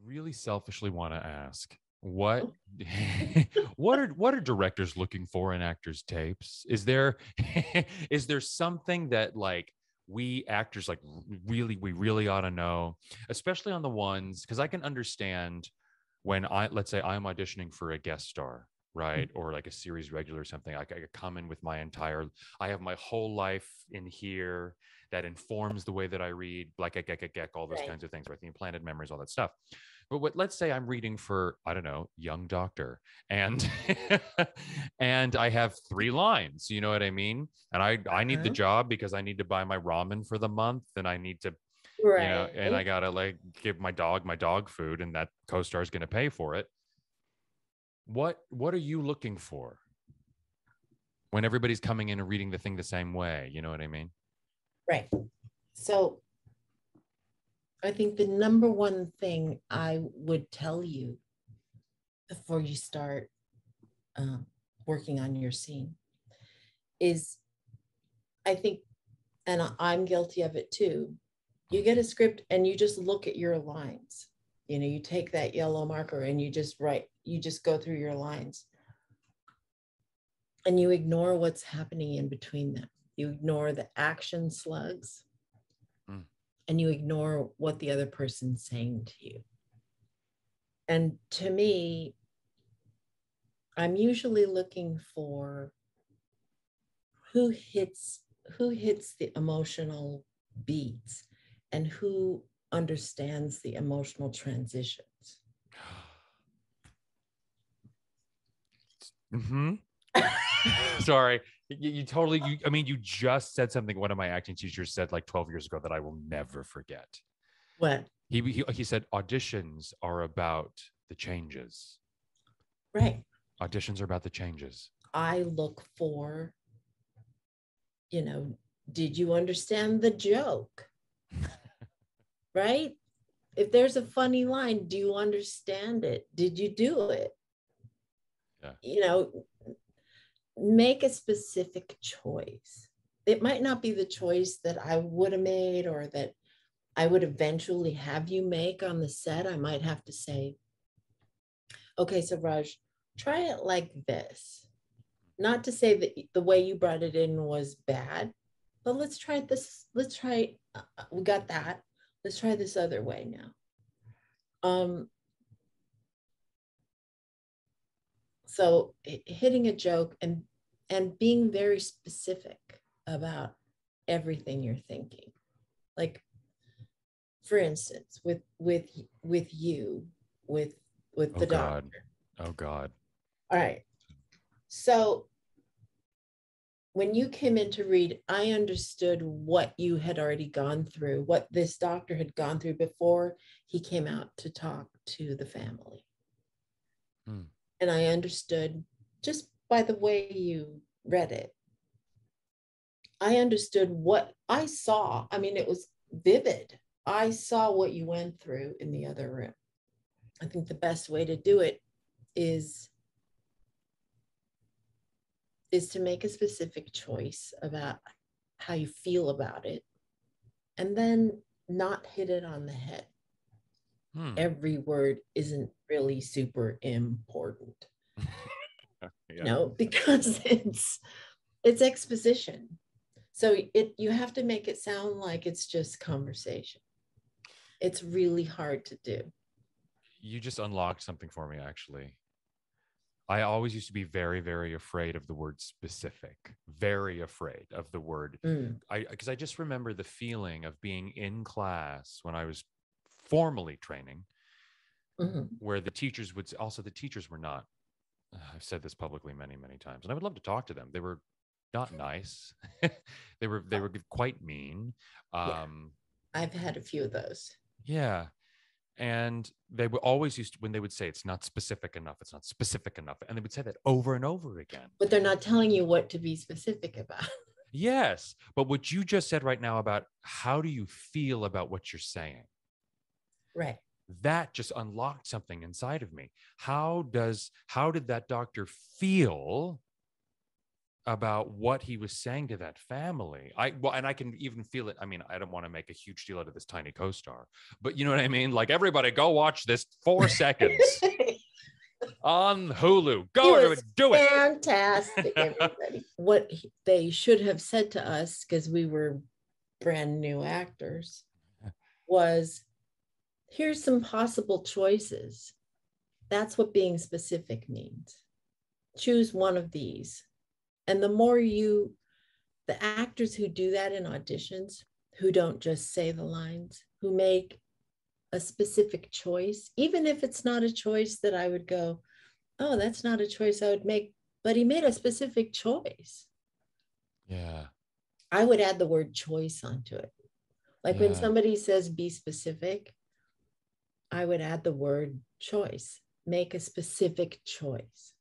really selfishly want to ask what Oh, what are directors looking for in actors' tapes? Is there is there something that like we actors like we really ought to know, especially on the ones because I can understand when let's say I'm auditioning for a guest star, right, or like a series regular or something. I come in with my entire I have my whole life in here that informs the way that I read, like all those right. kinds of things, right? The implanted memories, all that stuff. But let's say I'm reading for, I don't know, young doctor, and and I have 3 lines, you know what I mean? And I need the Uh-huh. job because I need to buy my ramen for the month, and I need to, and I Right. gotta like give my dog food, and that co-star is gonna pay for it. What are you looking for when everybody's coming in and reading the thing the same way? You know what I mean? Right. So I think the number one thing I would tell you before you start um, working on your scene is I think, and I'm guilty of it too. You get a script and you just look at your lines. You know, you take that yellow marker and you just write, you just go through your lines and you ignore what's happening in between them. You ignore the action slugs Mm. and you ignore what the other person's saying to you. And to me, I'm usually looking for who hits the emotional beats and who understands the emotional transitions. Mm-hmm. Sorry. You totally, I mean, you just said something one of my acting teachers said like 12 years ago that I will never forget. What? He said, auditions are about the changes. Right. Auditions are about the changes. I look for, did you understand the joke? Right? If there's a funny line, do you understand it? Did you do it? Yeah. Make a specific choice. It might not be the choice that I would have made or that I would eventually have you make on the set. I might have to say, okay, so Raj, try it like this. Not to say that the way you brought it in was bad, but let's try this. Let's try, we got that. Let's try this other way now. So hitting a joke and being very specific about everything you're thinking. Like, for instance, with you, with Oh the God. doctor. Oh God. All right. So when you came in to read, I understood what you had already gone through, what this doctor had gone through before he came out to talk to the family. Hmm. And I understood just by the way you read it. I understood what I saw. I mean, it was vivid. I saw what you went through in the other room. I think the best way to do it is to make a specific choice about how you feel about it and then not hit it on the head. Hmm. Every word isn't really super important, Yeah. because it's exposition. So you have to make it sound like it's just conversation. It's really hard to do. You just unlocked something for me, actually. I always used to be very, very afraid of the word specific, very afraid of the word. Mm. Because I just remember the feeling of being in class when I was formally training, Mhm. where the teachers would also, the teachers were not, I've said this publicly many, many times, and I would love to talk to them. They were not nice. They were quite mean. Yeah, Um, I've had a few of those. yeah. And they would always used to, when they would say it's not specific enough, it's not specific enough. And they would say that over and over again. But they're not telling you what to be specific about. Yes. But what you just said right now about how do you feel about what you're saying, Right. that just unlocked something inside of me. How did that doctor feel about what he was saying to that family. And I can even feel it. I mean, I don't want to make a huge deal out of this tiny co-star, but you know what I mean? Like, everybody go watch this 4 seconds on Hulu. Go, everybody, do it. Fantastic, everybody. What they should have said to us, because we were brand new actors, was, here's some possible choices. That's what being specific means. Choose one of these. And the more the actors who do that in auditions, who don't just say the lines, who make a specific choice, even if it's not a choice that I would go, oh, that's not a choice I would make, but he made a specific choice. Yeah. I would add the word choice onto it. Like when somebody says be specific, I would add the word choice. Make a specific choice.